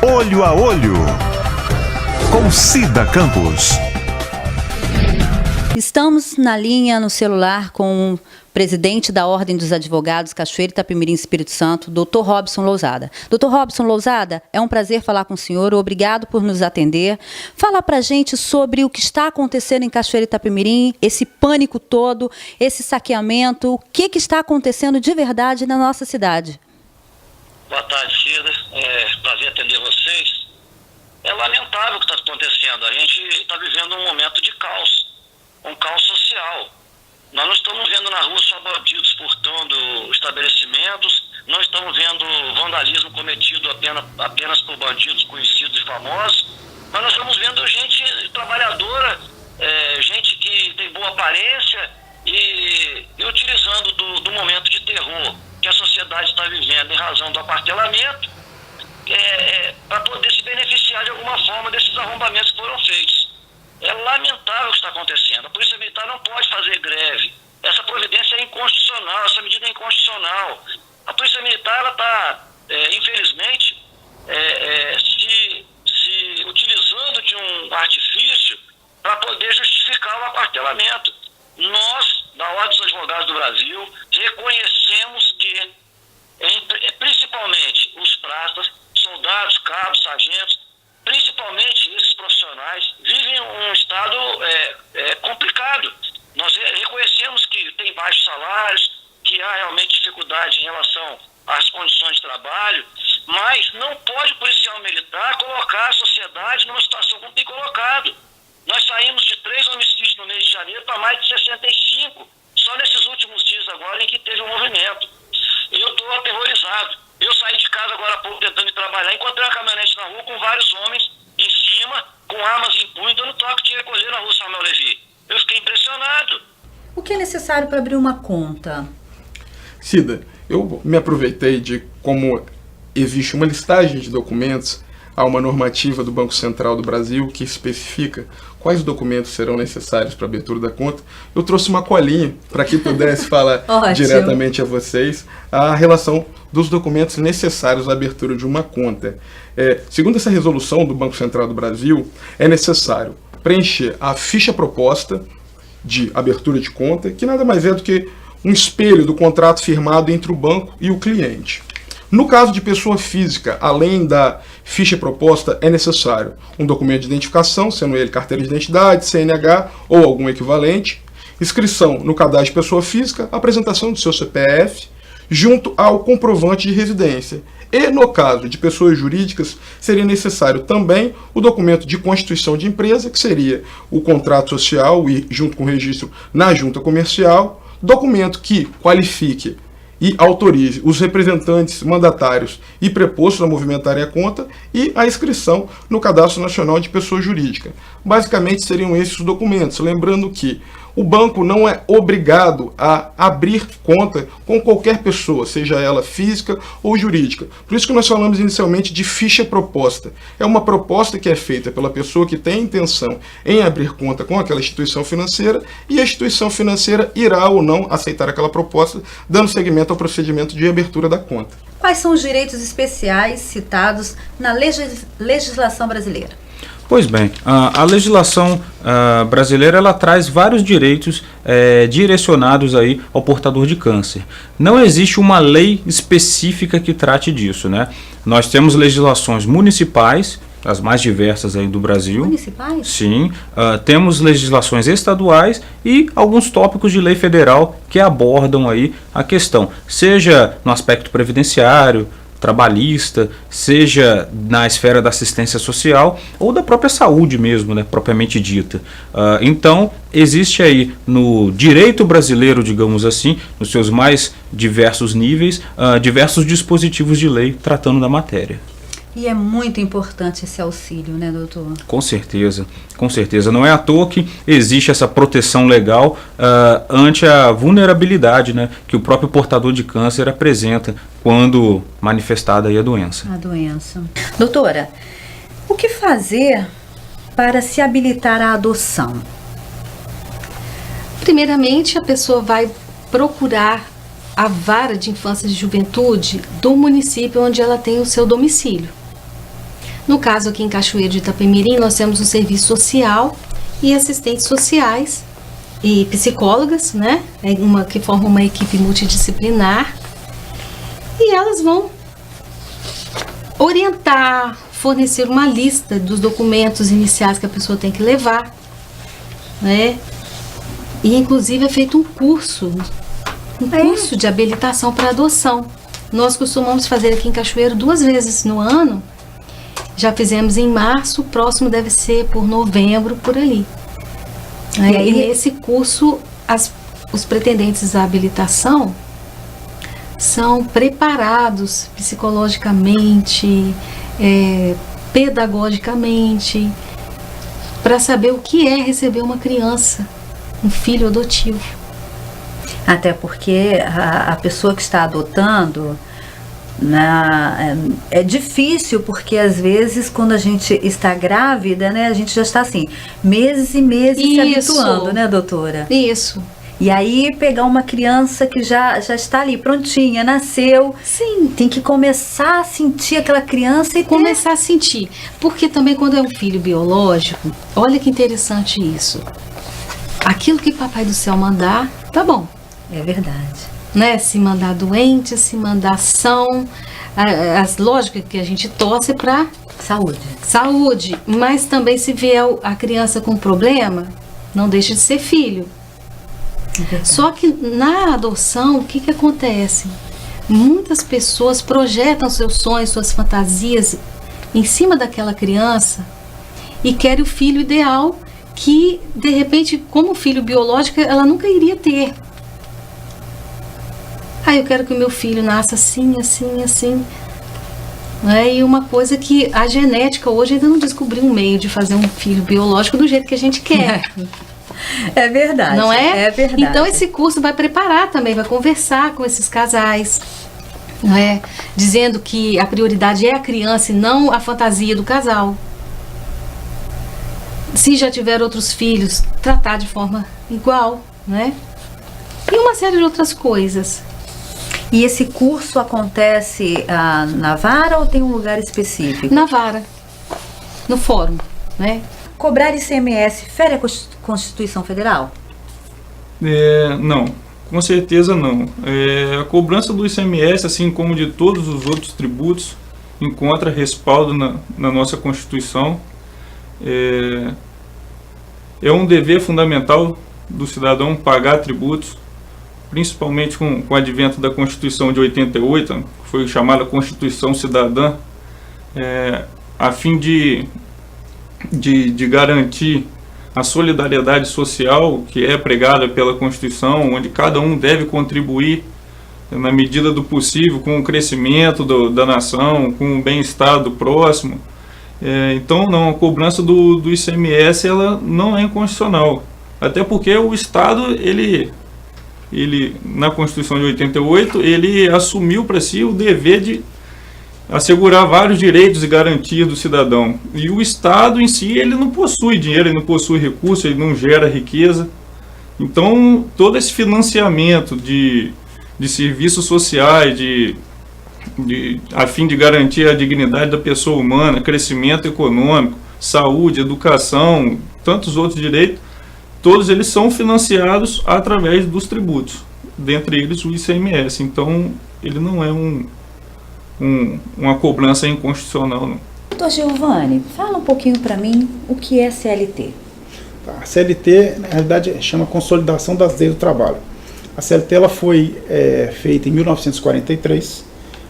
Olho a Olho, com Cida Campos. Estamos na linha no celular com o presidente da Ordem dos Advogados Cachoeira, Itapemirim, Espírito Santo, Dr. Robson Lousada. Dr. Robson Lousada, é um prazer falar com o senhor, obrigado por nos atender. Fala pra gente sobre o que está acontecendo em Cachoeira, Itapemirim, esse pânico todo, esse saqueamento, o que está acontecendo de verdade na nossa cidade. Boa tarde, Cida. Prazer atender vocês. É lamentável o que está acontecendo. A gente está vivendo um momento de caos, um caos social. Nós não estamos vendo na rua só bandidos furtando estabelecimentos, não estamos vendo vandalismo cometido apenas por bandidos conhecidos e famosos, mas nós estamos vendo gente trabalhadora, gente que tem boa aparência e utilizando do momento de terror que a sociedade está vivendo em razão do aquartelamento, para poder se beneficiar de alguma forma desses arrombamentos que foram feitos. É lamentável o que está acontecendo. A Polícia Militar não pode fazer greve. Essa providência é inconstitucional, essa medida é inconstitucional. A Polícia Militar, ela está, infelizmente, se utilizando de um artifício para poder justificar o aquartelamento. Nós, da Ordem dos Advogados do Brasil, reconhecemos que, principalmente os praças, soldados, cabos, sargentos, principalmente esses profissionais, vivem um estado complicado. Nós reconhecemos que tem baixos salários, que há realmente dificuldade em relação às condições de trabalho, mas não pode o policial militar colocar a sociedade numa situação como tem colocado. Nós saímos de 3 homicídios no mês de janeiro para mais de 65, só nesses últimos dias agora em que teve um movimento. Eu estou aterrorizado. Eu saí de casa agora há pouco tentando ir trabalhar, encontrei uma caminhonete na rua com vários homens em cima, com armas em punho, dando toque de recolher na rua Samuel Levi. Eu fiquei impressionado. O que é necessário para abrir uma conta? Cida, eu me aproveitei de como existe uma listagem de documentos, há uma normativa do Banco Central do Brasil que especifica quais documentos serão necessários para a abertura da conta. Eu trouxe uma colinha para que pudesse falar diretamente a vocês a relação dos documentos necessários à abertura de uma conta. Segundo essa resolução do Banco Central do Brasil, é necessário preencher a ficha proposta de abertura de conta, que nada mais é do que um espelho do contrato firmado entre o banco e o cliente. No caso de pessoa física, além da ficha proposta, é necessário um documento de identificação, sendo ele carteira de identidade, CNH ou algum equivalente, inscrição no cadastro de pessoa física, apresentação do seu CPF, junto ao comprovante de residência. E, no caso de pessoas jurídicas, seria necessário também o documento de constituição de empresa, que seria o contrato social e junto com o registro na junta comercial, documento que qualifique e autorize os representantes mandatários e prepostos a movimentarem a conta e a inscrição no Cadastro Nacional de Pessoa Jurídica. Basicamente seriam esses os documentos, lembrando que o banco não é obrigado a abrir conta com qualquer pessoa, seja ela física ou jurídica. Por isso que nós falamos inicialmente de ficha proposta. É uma proposta que é feita pela pessoa que tem intenção em abrir conta com aquela instituição financeira e a instituição financeira irá ou não aceitar aquela proposta, dando seguimento ao procedimento de abertura da conta. Quais são os direitos especiais citados na legislação brasileira? Pois bem, a legislação brasileira ela traz vários direitos direcionados aí ao portador de câncer. Não existe uma lei específica que trate disso, né? Nós temos legislações municipais, as mais diversas aí do Brasil. Municipais? Sim. Temos legislações estaduais e alguns tópicos de lei federal que abordam aí a questão, seja no aspecto previdenciário, trabalhista, seja na esfera da assistência social ou da própria saúde mesmo, né, propriamente dita. Então, existe aí no direito brasileiro, digamos assim, nos seus mais diversos níveis, diversos dispositivos de lei tratando da matéria. E é muito importante esse auxílio, né, doutor? Com certeza, com certeza. Não é à toa que existe essa proteção legal ante a vulnerabilidade, né, que o próprio portador de câncer apresenta quando manifestada aí a doença. A doença. Doutora, o que fazer para se habilitar à adoção? Primeiramente, a pessoa vai procurar a vara de infância e juventude do município onde ela tem o seu domicílio. No caso aqui em Cachoeiro de Itapemirim, nós temos um serviço social e assistentes sociais e psicólogas, né? Que formam uma equipe multidisciplinar, e elas vão orientar, fornecer uma lista dos documentos iniciais que a pessoa tem que levar, né? E inclusive é feito um curso de habilitação para adoção. Nós costumamos fazer aqui em Cachoeiro 2 vezes no ano. Já fizemos em março, o próximo deve ser por novembro, por ali. E nesse curso, os pretendentes à habilitação são preparados psicologicamente, pedagogicamente, para saber o que é receber uma criança, um filho adotivo. Até porque a pessoa que está adotando, é difícil, porque às vezes quando a gente está grávida, né, a gente já está assim, meses e meses se habituando, né, doutora? Isso. E aí pegar uma criança que já está ali, prontinha, nasceu. Sim. Tem que começar a sentir aquela criança e começar a sentir. Porque também quando é um filho biológico, olha que interessante isso. Aquilo que Papai do Céu mandar, tá bom. É verdade. Né? Se mandar doente, se mandar são, as lógicas que a gente torce para saúde, mas também se vier a criança com problema, não deixa de ser filho. Só que na adoção, o que acontece? Muitas pessoas projetam seus sonhos, suas fantasias em cima daquela criança e querem o filho ideal que, de repente, como filho biológico, ela nunca iria ter. Eu quero que o meu filho nasça assim, assim, assim. E uma coisa que a genética hoje ainda não descobriu um meio de fazer um filho biológico do jeito que a gente quer. É verdade. Não é? É verdade. Então esse curso vai preparar também, vai conversar com esses casais, dizendo que a prioridade é a criança e não a fantasia do casal. Se já tiver outros filhos, tratar de forma igual, né? E uma série de outras coisas. E esse curso acontece na vara ou tem um lugar específico? Na vara, no fórum, né? Cobrar ICMS fere a Constituição Federal? Não, com certeza não. A cobrança do ICMS, assim como de todos os outros tributos, encontra respaldo na nossa Constituição. É um dever fundamental do cidadão pagar tributos, principalmente com o advento da Constituição de 88, que foi chamada Constituição Cidadã, a fim de garantir a solidariedade social que é pregada pela Constituição, onde cada um deve contribuir na medida do possível com o crescimento da nação, com o bem-estar do próximo. Então, não, a cobrança do ICMS ela não é inconstitucional, até porque o Estado, ele na Constituição de 88, ele assumiu para si o dever de assegurar vários direitos e garantias do cidadão. E o Estado em si, ele não possui dinheiro, ele não possui recursos, ele não gera riqueza. Então, todo esse financiamento de serviços sociais, a fim de garantir a dignidade da pessoa humana, crescimento econômico, saúde, educação, tantos outros direitos, todos eles são financiados através dos tributos, dentre eles o ICMS. Então, ele não é uma cobrança inconstitucional, não. Doutor Giovanni, fala um pouquinho para mim o que é CLT. A CLT, na realidade, chama Consolidação das Leis do Trabalho. A CLT ela foi feita em 1943,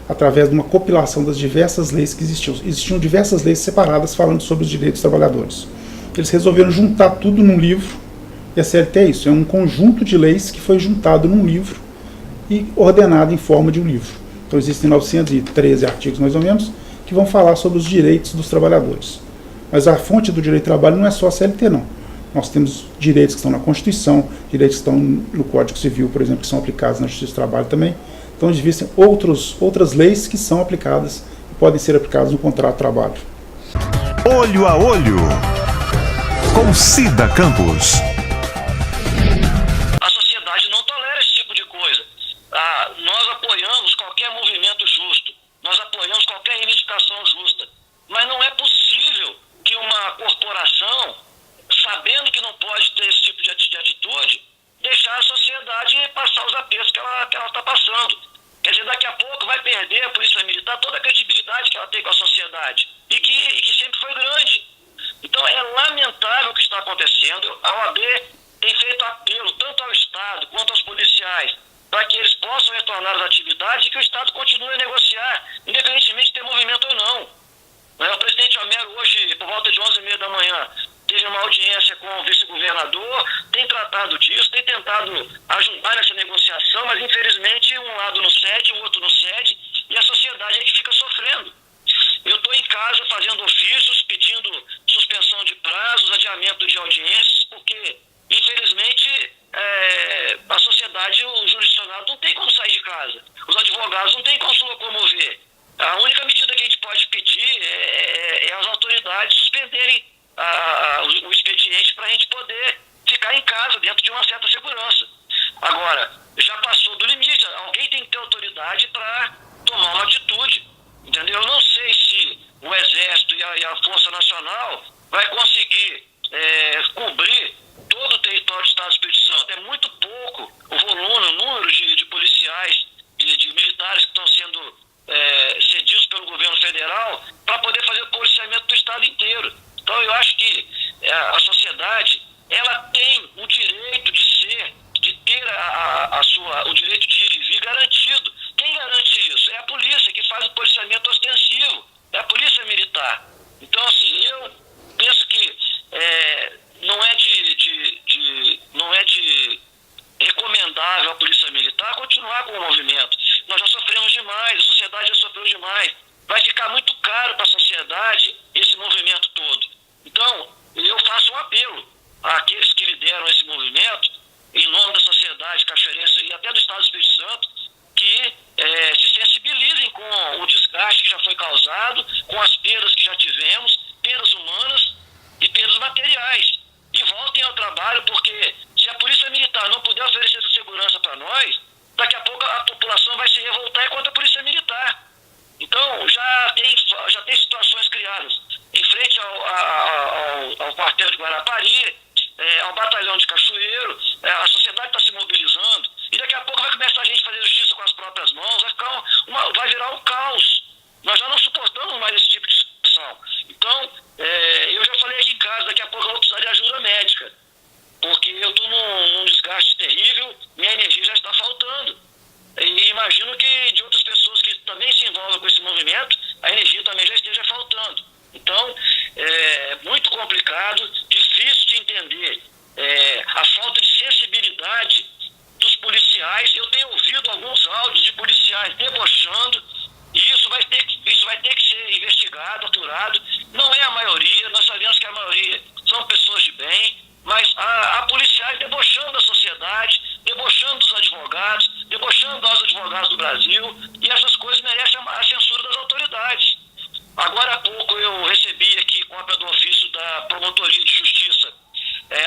através de uma compilação das diversas leis que existiam. Existiam diversas leis separadas falando sobre os direitos dos trabalhadores. Eles resolveram juntar tudo num livro, e a CLT é isso, é um conjunto de leis que foi juntado num livro e ordenado em forma de um livro. Então existem 913 artigos, mais ou menos, que vão falar sobre os direitos dos trabalhadores. Mas a fonte do direito do trabalho não é só a CLT, não. Nós temos direitos que estão na Constituição, direitos que estão no Código Civil, por exemplo, que são aplicados na Justiça do Trabalho também. Então existem outras leis que são aplicadas e podem ser aplicadas no contrato de trabalho. Olho a Olho, com Cida Campos. A sociedade não tolera esse tipo de coisa. Nós apoiamos qualquer movimento justo, nós apoiamos qualquer reivindicação justa, mas não é possível perder a Polícia Militar toda a credibilidade que ela tem com a sociedade e que sempre foi grande. Então é lamentável o que está acontecendo. A OAB tem feito apelo tanto ao Estado quanto aos policiais para que eles possam retornar às atividades e que o Estado continue a negociar, independentemente de ter movimento ou não. O presidente Homero hoje, por volta de 11h30 da manhã, teve uma audiência com o vice-governador, tem tratado disso, tem tentado ajudar nessa negociação, mas infelizmente um lado não cede, o outro não cede, e a sociedade é que fica sofrendo. Eu estou em casa fazendo ofícios, pedindo suspensão de prazos, adiamento de audiências, porque infelizmente a sociedade, o jurisdicionado não tem como sair de casa, os advogados não têm como se locomover. A única medida que a gente pode pedir é as autoridades suspenderem o expediente para a gente poder ficar em casa dentro de uma certa segurança. Agora, já passou do limite, alguém tem que ter autoridade para tomar uma atitude, entendeu? Eu não sei se o Exército e a Força Nacional vai conseguir cobrir todo o território do Estado do Espírito Santo. É muito pouco o número de policiais, de militares que estão sendo cedidos pelo governo federal para poder fazer o policiamento do Estado inteiro. Então eu acho que a sociedade, ela tem o direito de ter o direito de ir e vir garantido. Quem garante isso? É a polícia, que faz o policiamento ostensivo, é a polícia militar. Então, assim, eu penso que não é de recomendável a polícia militar continuar com o movimento. Nós já sofremos demais, a sociedade já sofreu demais. Vai ficar muito caro para a sociedade esse movimento todo. Então, eu faço um apelo àqueles que lideram esse movimento, em nome da sociedade cachoeirense e até do Estado do Espírito Santo, que se sensibilizem com o desgaste que já foi causado, com as perdas que já tivemos, perdas humanas e perdas materiais. E voltem ao trabalho, porque se a Polícia Militar não puder oferecer essa segurança para nós, daqui a pouco a população vai se revoltar contra a Polícia Militar. Então, já tem situações criadas em frente ao quartel de Guarapari, ao batalhão de Cachoeiro. A sociedade está se mobilizando e daqui a pouco vai começar a gente fazer justiça com as próprias mãos, vai virar um caos. Nós já não suportamos mais esse tipo de situação. Então, eu já falei aqui em casa, daqui a pouco eu vou precisar de ajuda médica, porque eu estou num desgaste terrível, minha energia já está faltando. E imagino que de outras pessoas que também se envolvem com esse movimento, a energia também já esteja faltando. Então, é muito complicado, difícil de entender a falta de sensibilidade dos policiais. Eu tenho ouvido alguns áudios de policiais debochando, e isso vai ter que ser investigado, apurado. Não é a maioria, nós sabemos que a maioria são pessoas de bem, mas há policiais debochando da sociedade, debochando dos advogados, debochando dos advogados do Brasil, e essas coisas merecem a censura das autoridades. Agora há pouco eu recebi aqui cópia do ofício da Promotoria de Justiça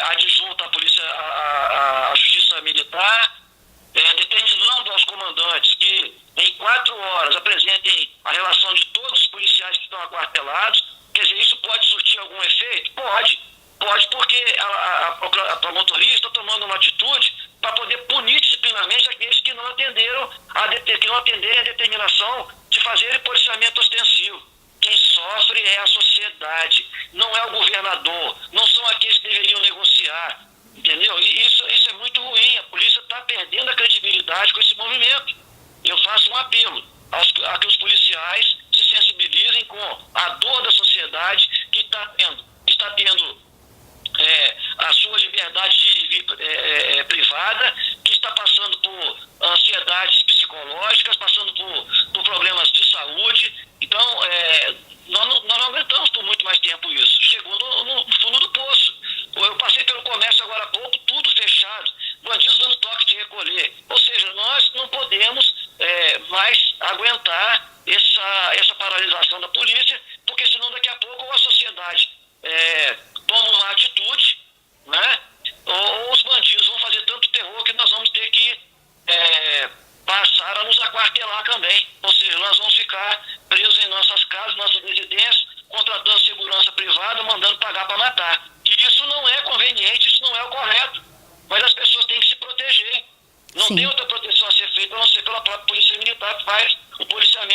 adjunta à Polícia, à Justiça Militar, determinando aos comandantes que em 4 horas apresentem a relação de todos os policiais que estão aquartelados. Quer dizer, isso pode surtir algum efeito? Pode, porque a promotoria está tomando uma atitude para poder punir disciplinarmente aqueles que não atenderam a determinação de fazer policiamento ostensivo. Quem sofre é a sociedade, não é o governador, não são aqueles que deveriam negociar, entendeu? E isso é muito ruim, a polícia está perdendo a credibilidade com esse movimento. Eu faço um apelo a que os policiais se sensibilizem com a dor da sociedade que está tendo a sua liberdade de vir privada, que está passando por ansiedades psicológicas, passando por problemas de saúde. Então, nós não aguentamos por muito mais tempo isso. Chegou no fundo do poço. Eu passei pelo comércio agora há pouco, tudo fechado, bandidos dando toque de recolher. Ou seja, nós não podemos mais aguentar essa paralisação da polícia, porque senão daqui a pouco ou a sociedade toma uma atitude, né? Ou os bandidos vão fazer tanto terror que nós vamos ter que passar a nos aquartelar também. Ou seja, nós vamos ficar presos em nossas casas, nossas residências, contratando segurança privada, mandando pagar para matar. E isso não é conveniente, isso não é o correto. Mas as pessoas têm que se proteger. Não tem outra proteção a ser feita, a não ser pela própria Polícia Militar, que faz o policiamento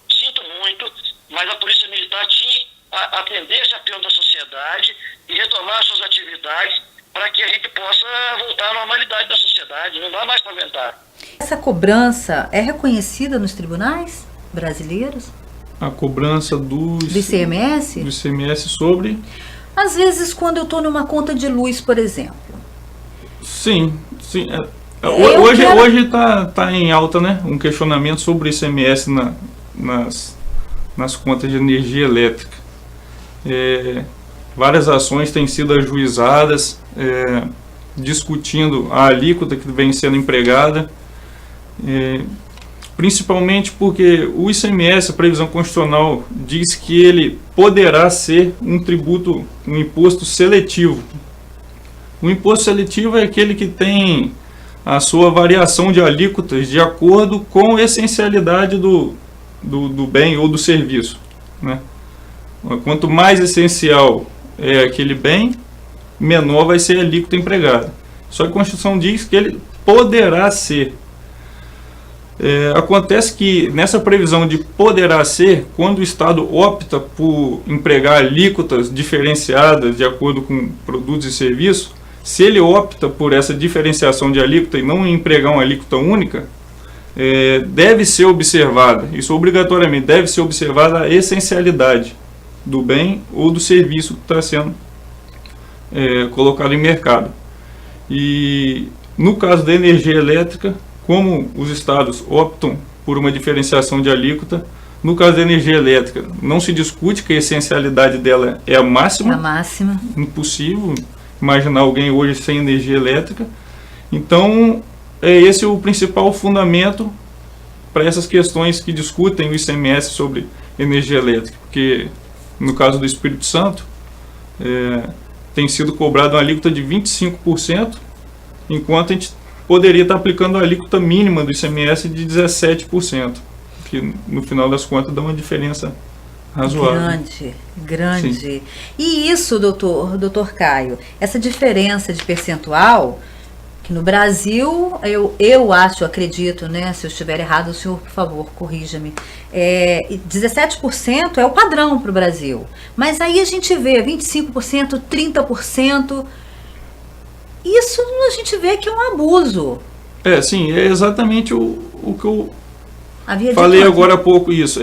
sinto muito, mas a Polícia Militar tinha a atender esse apelo da sociedade e retomar suas atividades para que a gente possa voltar à normalidade da sociedade. Não dá mais para aguentar. Essa cobrança é reconhecida nos tribunais brasileiros? A cobrança Do ICMS? do ICMS sobre... Às vezes, quando eu estou numa conta de luz, por exemplo. Sim. Eu Hoje quero- tá em alta, né? Um questionamento sobre o ICMS nas contas de energia elétrica. Várias ações têm sido ajuizadas, discutindo a alíquota que vem sendo empregada, principalmente porque o ICMS, a previsão constitucional, diz que ele poderá ser um tributo, um imposto seletivo. O imposto seletivo é aquele que tem a sua variação de alíquotas de acordo com a essencialidade do bem ou do serviço, né? Quanto mais essencial é aquele bem, menor vai ser a alíquota empregada. Só que a Constituição diz que ele poderá ser. Acontece que nessa previsão de poderá ser, quando o Estado opta por empregar alíquotas diferenciadas de acordo com produtos e serviços, se ele opta por essa diferenciação de alíquota e não empregar uma alíquota única, deve ser observada, isso obrigatoriamente, deve ser observada a essencialidade do bem ou do serviço que está sendo colocado em mercado. E no caso da energia elétrica, como os estados optam por uma diferenciação de alíquota, no caso da energia elétrica, não se discute que a essencialidade dela é a máxima. A máxima. Impossível imaginar alguém hoje sem energia elétrica. Então, esse é o principal fundamento para essas questões que discutem o ICMS sobre energia elétrica, porque no caso do Espírito Santo, tem sido cobrado uma alíquota de 25%, enquanto a gente poderia estar aplicando a alíquota mínima do ICMS de 17%, que no final das contas dá uma diferença razoável. Grande. Sim. E isso, doutor Caio, essa diferença de percentual, que no Brasil, eu acho, acredito, né? Se eu estiver errado, o senhor, por favor, corrija-me. 17% é o padrão para o Brasil. Mas aí a gente vê 25%, 30%. Isso a gente vê que é um abuso. Sim, é exatamente o que eu Havia falei dito agora há pouco isso.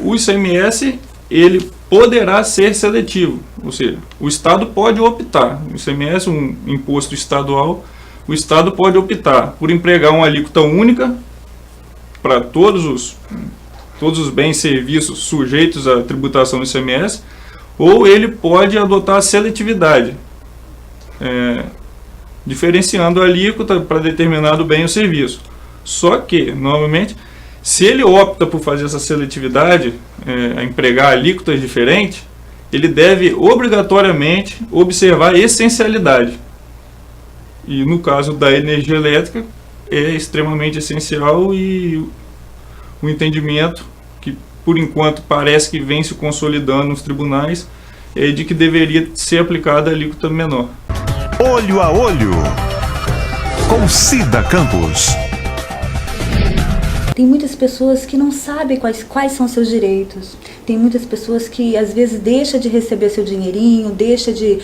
O ICMS, ele poderá ser seletivo, ou seja, o Estado pode optar, o ICMS, um imposto estadual, o Estado pode optar por empregar uma alíquota única para todos os bens e serviços sujeitos à tributação do ICMS, ou ele pode adotar a seletividade, diferenciando a alíquota para determinado bem ou serviço. Só que, novamente, se ele opta por fazer essa seletividade, empregar alíquotas diferentes, ele deve obrigatoriamente observar a essencialidade. E no caso da energia elétrica, é extremamente essencial, e o entendimento, que por enquanto parece que vem se consolidando nos tribunais, é de que deveria ser aplicada a alíquota menor. Olho a Olho, com Cida Campos. Tem muitas pessoas que não sabem quais são seus direitos. Tem muitas pessoas que às vezes deixa de receber seu dinheirinho, deixa de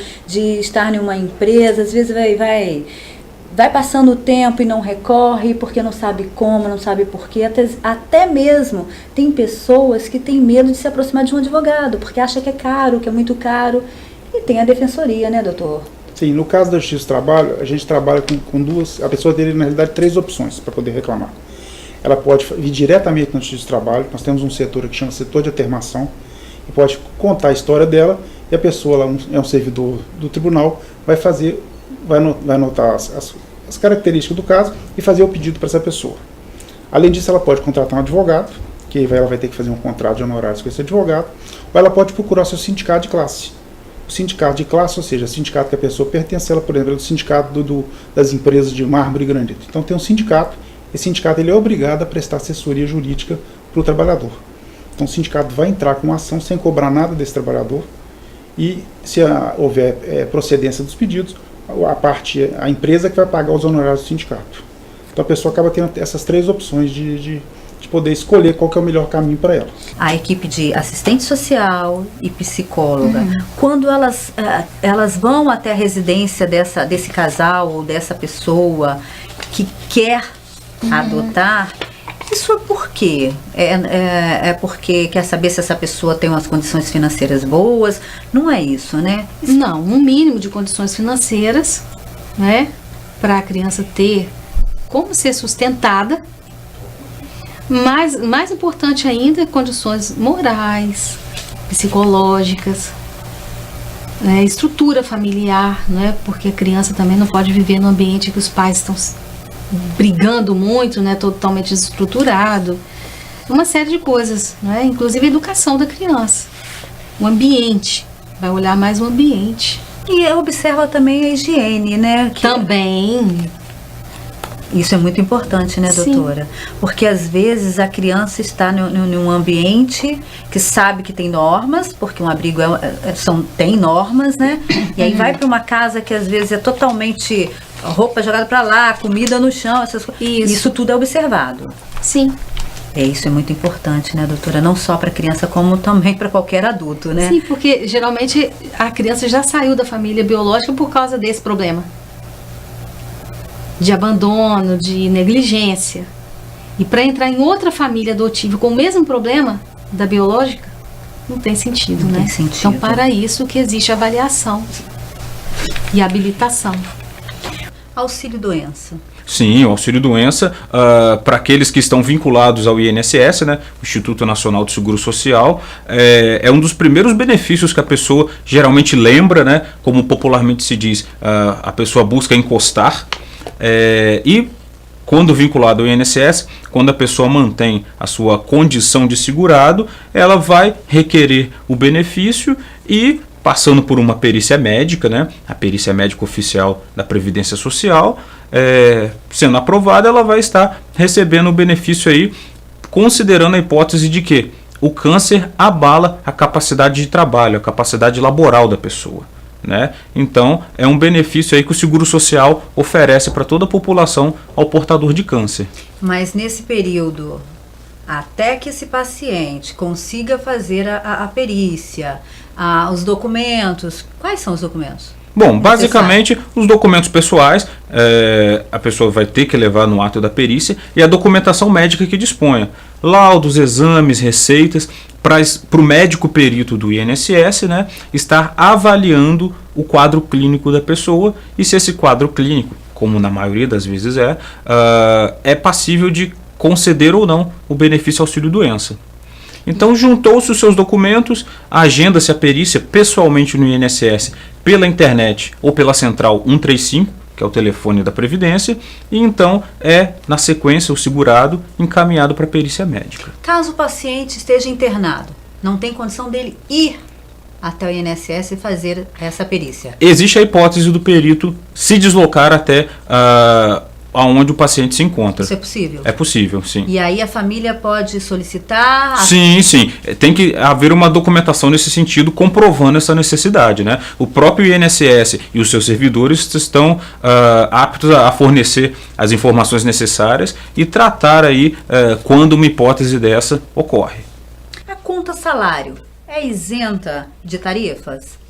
estar em uma empresa, às vezes vai passando o tempo e não recorre porque não sabe como, não sabe porquê. Até mesmo tem pessoas que têm medo de se aproximar de um advogado, porque acha que é caro, que é muito caro. E tem a defensoria, né, doutor? Sim, no caso da Justiça do Trabalho, a gente trabalha com duas, a pessoa tem, na realidade, 3 opções para poder reclamar. Ela pode ir diretamente na Justiça do Trabalho, nós temos um setor que chama setor de atermação, e pode contar a história dela, e a pessoa, ela é um servidor do tribunal, vai anotar as características do caso e fazer o pedido para essa pessoa. Além disso, ela pode contratar um advogado, que ela vai ter que fazer um contrato de honorários com esse advogado, ou ela pode procurar seu sindicato de classe. O sindicato de classe, ou seja, o sindicato que a pessoa pertence, ela, por exemplo, é do sindicato das empresas de mármore e granito. Então tem um sindicato, esse sindicato ele é obrigado a prestar assessoria jurídica para o trabalhador. Então o sindicato vai entrar com uma ação sem cobrar nada desse trabalhador, e se houver procedência dos pedidos, a empresa que vai pagar os honorários do sindicato. Então a pessoa acaba tendo essas 3 opções de de poder escolher qual que é o melhor caminho para ela. A equipe de assistente social e psicóloga, quando elas vão até a residência desse casal ou dessa pessoa que quer adotar, isso é por quê? É porque quer saber se essa pessoa tem umas condições financeiras boas? Não é isso, né? Não, um mínimo de condições financeiras, né, para a criança ter como ser sustentada. Mas mais importante ainda, condições morais, psicológicas, né, estrutura familiar, né, porque a criança também não pode viver num ambiente que os pais estão brigando muito, né, totalmente desestruturado. Uma série de coisas, né, inclusive a educação da criança. O ambiente, vai olhar mais o ambiente. E observa também a higiene, né? Também. Isso é muito importante, né, doutora? Sim. Porque às vezes a criança está num ambiente que sabe que tem normas, porque um abrigo tem normas, né? E aí vai para uma casa que às vezes é totalmente roupa jogada para lá, comida no chão, essas coisas. Isso tudo é observado. Sim. Isso é muito importante, né, doutora? Não só para a criança, como também para qualquer adulto, né? Sim, porque geralmente a criança já saiu da família biológica por causa desse problema. De abandono, de negligência. E para entrar em outra família adotiva com o mesmo problema da biológica, não tem sentido, né? Tem sentido. Então, para isso que existe avaliação e habilitação. Auxílio-doença. Sim, o auxílio-doença, para aqueles que estão vinculados ao INSS, né, o Instituto Nacional de Seguro Social, é um dos primeiros benefícios que a pessoa geralmente lembra, né, como popularmente se diz, a pessoa busca encostar. E quando vinculado ao INSS, quando a pessoa mantém a sua condição de segurado, ela vai requerer o benefício e, passando por uma perícia médica, né, a perícia médica oficial da Previdência Social, sendo aprovada, ela vai estar recebendo o benefício aí, considerando a hipótese de que o câncer abala a capacidade de trabalho, a capacidade laboral da pessoa. Né? Então, é um benefício aí que o Seguro Social oferece para toda a população ao portador de câncer. Mas nesse período, até que esse paciente consiga fazer a perícia, os documentos, quais são os documentos? Bom, basicamente os documentos pessoais a pessoa vai ter que levar no ato da perícia e a documentação médica que disponha. Laudos, exames, receitas, para o médico perito do INSS, né, estar avaliando o quadro clínico da pessoa e se esse quadro clínico, como na maioria das vezes é passível de conceder ou não o benefício auxílio-doença. Então juntou-se os seus documentos, agenda-se a perícia pessoalmente no INSS pela internet ou pela central 135, que é o telefone da Previdência, e então na sequência, o segurado encaminhado para a perícia médica. Caso o paciente esteja internado, não tem condição dele ir até o INSS e fazer essa perícia? Existe a hipótese do perito se deslocar até aonde o paciente se encontra. Isso é possível? É possível, sim. E aí a família pode solicitar? Sim, sim. Tem que haver uma documentação nesse sentido comprovando essa necessidade, né? O próprio INSS e os seus servidores estão aptos a fornecer as informações necessárias e tratar aí quando uma hipótese dessa ocorre. A conta salário é isenta de tarifas?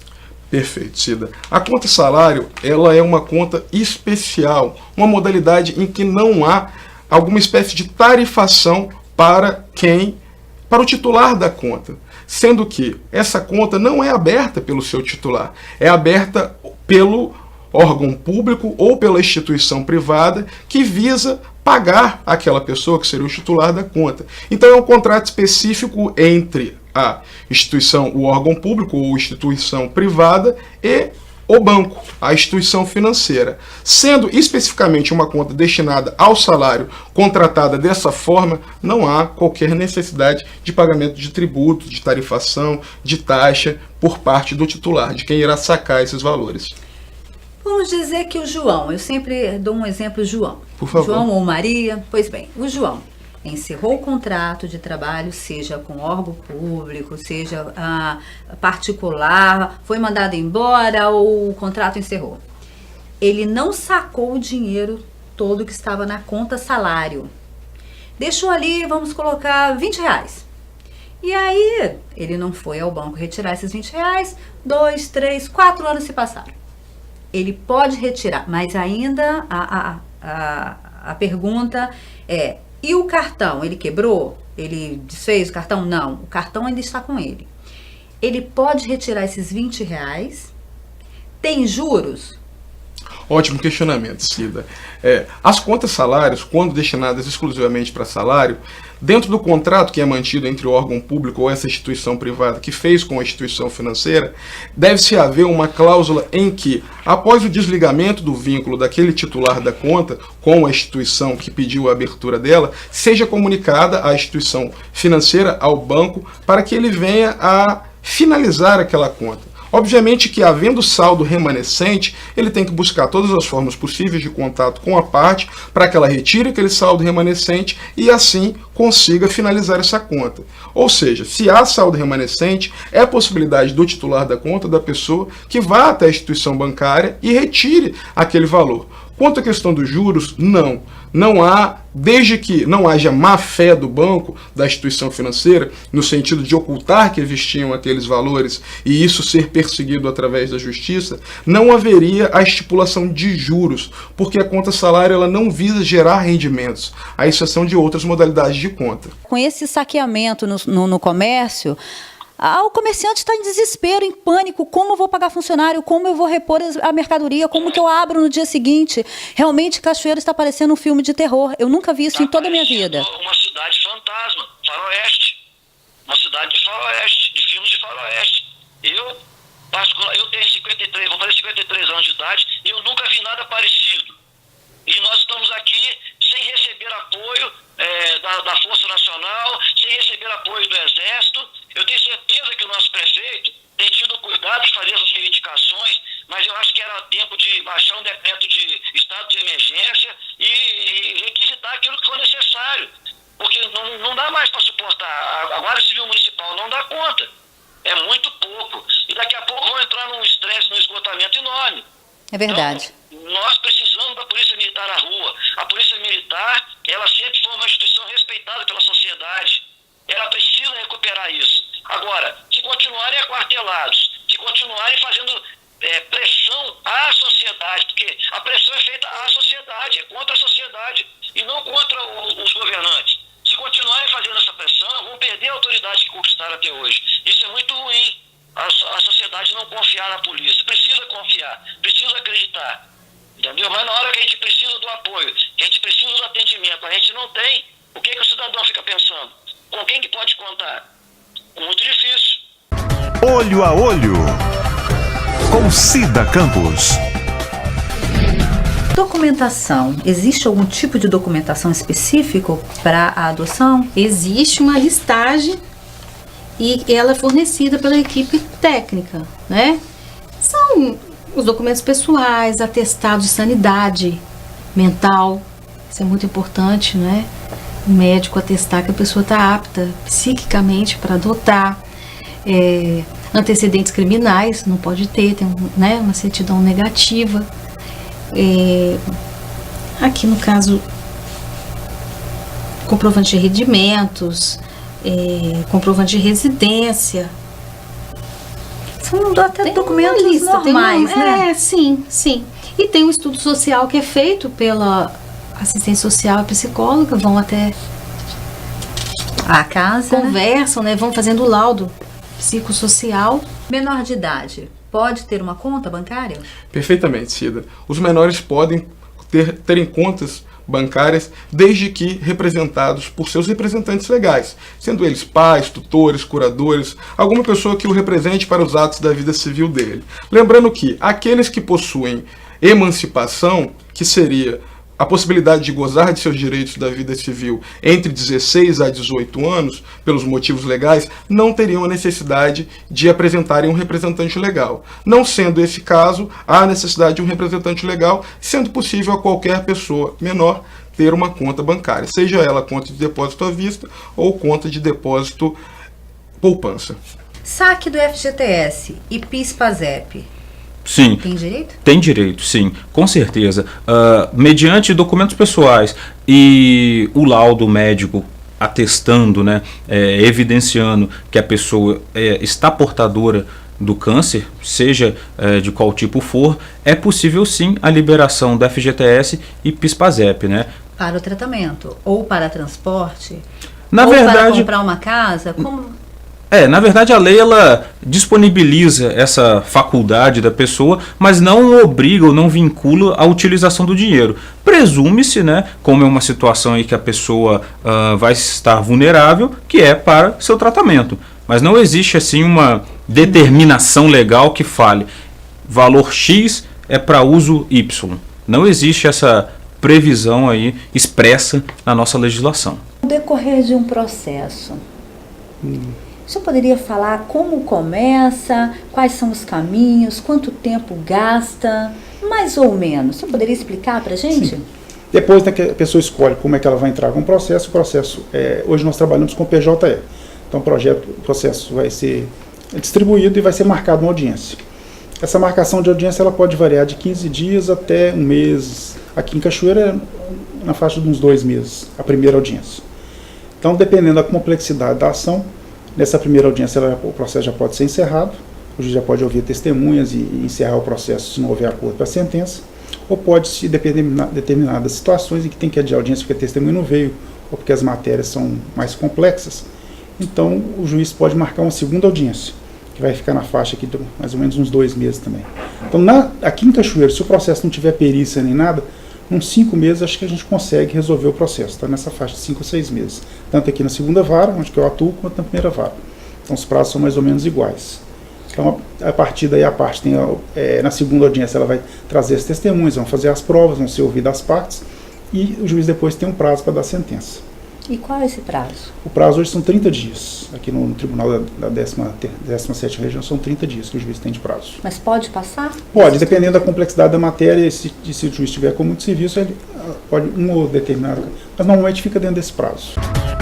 Perfeito, Cida. A conta salário, ela é uma conta especial, uma modalidade em que não há alguma espécie de tarifação para o titular da conta, sendo que essa conta não é aberta pelo seu titular, é aberta pelo órgão público ou pela instituição privada que visa pagar aquela pessoa que seria o titular da conta. Então é um contrato específico entre a instituição, o órgão público ou instituição privada e o banco, a instituição financeira. Sendo especificamente uma conta destinada ao salário contratada dessa forma, não há qualquer necessidade de pagamento de tributo, de tarifação, de taxa por parte do titular, de quem irá sacar esses valores. Vamos dizer que o João, eu sempre dou um exemplo, João. Por favor. João ou Maria, pois bem, o João encerrou o contrato de trabalho, seja com órgão público, seja particular, foi mandado embora ou o contrato encerrou. Ele não sacou o dinheiro todo que estava na conta salário. deixou ali, vamos colocar R$20. E aí, ele não foi ao banco retirar esses R$20, 2, 3, 4 anos se passaram. Ele pode retirar, mas ainda a pergunta é, e o cartão, ele quebrou? Ele desfez o cartão? Não, o cartão ainda está com ele. Ele pode retirar esses R$20, tem juros? Ótimo questionamento, Cida. As contas salários, quando destinadas exclusivamente para salário, dentro do contrato que é mantido entre o órgão público ou essa instituição privada que fez com a instituição financeira, deve-se haver uma cláusula em que, após o desligamento do vínculo daquele titular da conta com a instituição que pediu a abertura dela, seja comunicada à instituição financeira, ao banco, para que ele venha a finalizar aquela conta. Obviamente que, havendo saldo remanescente, ele tem que buscar todas as formas possíveis de contato com a parte para que ela retire aquele saldo remanescente e assim consiga finalizar essa conta. Ou seja, se há saldo remanescente, é possibilidade do titular da conta, da pessoa, que vá até a instituição bancária e retire aquele valor. Quanto à questão dos juros, não há, desde que não haja má fé do banco, da instituição financeira, no sentido de ocultar que existiam aqueles valores e isso ser perseguido através da justiça, não haveria a estipulação de juros, porque a conta salário ela não visa gerar rendimentos, à exceção de outras modalidades de conta. Com esse saqueamento no comércio, o comerciante está em desespero, em pânico. Como eu vou pagar funcionário? Como eu vou repor a mercadoria? Como que eu abro no dia seguinte? Realmente, Cachoeira está parecendo um filme de terror. Eu nunca vi isso em toda a minha vida. Uma cidade fantasma, faroeste. Uma cidade de faroeste, de filmes de faroeste. Eu tenho 53, vou fazer 53 anos de idade, e eu nunca vi nada parecido. E nós estamos aqui sem receber apoio da Força Nacional, sem receber apoio do Exército. Eu tenho certeza que o nosso prefeito tem tido cuidado de fazer essas reivindicações, mas eu acho que era tempo de baixar um decreto de estado de emergência e requisitar aquilo que for necessário, porque não dá mais para suportar. A Guarda Civil Municipal não dá conta, é muito pouco, e daqui a pouco vão entrar num estresse, num esgotamento enorme. É verdade. Então, nós precisamos da Polícia Militar na rua. A Polícia Militar, ela sempre foi uma instituição respeitada pela sociedade. Ela precisa recuperar isso. Agora, se continuarem aquartelados, se continuarem fazendo pressão à sociedade, porque a pressão é feita à sociedade, é contra a sociedade e não contra os governantes. Se continuarem fazendo essa pressão, vão perder a autoridade que conquistaram até hoje. Isso é muito ruim. A sociedade não confiar na polícia. Precisa confiar, precisa acreditar. Entendeu? Mas na hora que a gente precisa do apoio, que a gente precisa do atendimento, a gente não tem, o que o cidadão fica pensando? Com quem que pode contar? Muito difícil. Olho a Olho, com Cida Campos. Documentação. Existe algum tipo de documentação específico para a adoção? Existe uma listagem e ela é fornecida pela equipe técnica, né? São os documentos pessoais, atestados de sanidade mental, isso é muito importante, né? O médico atestar que a pessoa está apta psiquicamente para adotar, antecedentes criminais, não pode ter, tem uma certidão negativa. Aqui no caso, comprovante de rendimentos, comprovante de residência. São até documentos normais, né? Sim. E tem um estudo social que é feito pela assistência social e psicóloga, vão até a casa, conversam, né? Vão fazendo o laudo psicossocial. Menor de idade pode ter uma conta bancária? Perfeitamente, Cida. Os menores podem terem contas bancárias desde que representados por seus representantes legais, sendo eles pais, tutores, curadores, alguma pessoa que o represente para os atos da vida civil dele. Lembrando que aqueles que possuem emancipação, que seria a possibilidade de gozar de seus direitos da vida civil entre 16 a 18 anos, pelos motivos legais, não teriam a necessidade de apresentarem um representante legal. Não sendo esse caso, há a necessidade de um representante legal, sendo possível a qualquer pessoa menor ter uma conta bancária, seja ela conta de depósito à vista ou conta de depósito poupança. Saque do FGTS e PIS-PASEP. Sim. Tem direito? Tem direito, sim, com certeza. Mediante documentos pessoais e o laudo médico atestando, né, evidenciando que a pessoa está portadora do câncer, seja de qual tipo for, é possível sim a liberação da FGTS e PIS/PASEP, né? Para o tratamento ou para transporte? Na ou verdade, para comprar uma casa? Como... na verdade a lei ela disponibiliza essa faculdade da pessoa, mas não obriga ou não vincula a utilização do dinheiro. Presume-se, né, como é uma situação aí que a pessoa vai estar vulnerável, que é para seu tratamento. Mas não existe assim uma determinação legal que fale valor X é para uso Y. Não existe essa previsão aí expressa na nossa legislação. No decorrer de um processo, o senhor poderia falar como começa, quais são os caminhos, quanto tempo gasta, mais ou menos? O senhor poderia explicar para a gente? Sim. Depois que a pessoa escolhe como é que ela vai entrar com o processo, hoje nós trabalhamos com PJE. Então o processo vai ser distribuído e vai ser marcado uma audiência. Essa marcação de audiência ela pode variar de 15 dias até um mês. Aqui em Cachoeira é na faixa de uns 2 meses, a primeira audiência. Então, dependendo da complexidade da ação, nessa primeira audiência o processo já pode ser encerrado, o juiz já pode ouvir testemunhas e encerrar o processo se não houver acordo para a sentença, ou pode se determinadas situações em que tem que adiar a audiência porque a testemunha não veio, ou porque as matérias são mais complexas, então o juiz pode marcar uma segunda audiência, que vai ficar na faixa aqui de mais ou menos uns 2 meses também. Então, aqui em Cachoeiro, se o processo não tiver perícia nem nada, uns 5 meses acho que a gente consegue resolver o processo, está nessa faixa de 5 a 6 meses. Tanto aqui na segunda vara, onde eu atuo, quanto na primeira vara. Então os prazos são mais ou menos iguais. Então a partir daí a parte tem, na segunda audiência ela vai trazer as testemunhas, vão fazer as provas, vão ser ouvidas as partes, e o juiz depois tem um prazo para dar sentença. E qual é esse prazo? O prazo hoje são 30 dias. Aqui no Tribunal da 17ª Região são 30 dias que o juiz tem de prazo. Mas pode passar? Pode, dependendo da complexidade da matéria, se o juiz tiver com muito serviço, ele pode ou determinado, mas normalmente fica dentro desse prazo.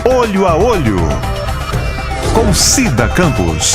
Olho a Olho, com Cida Campos.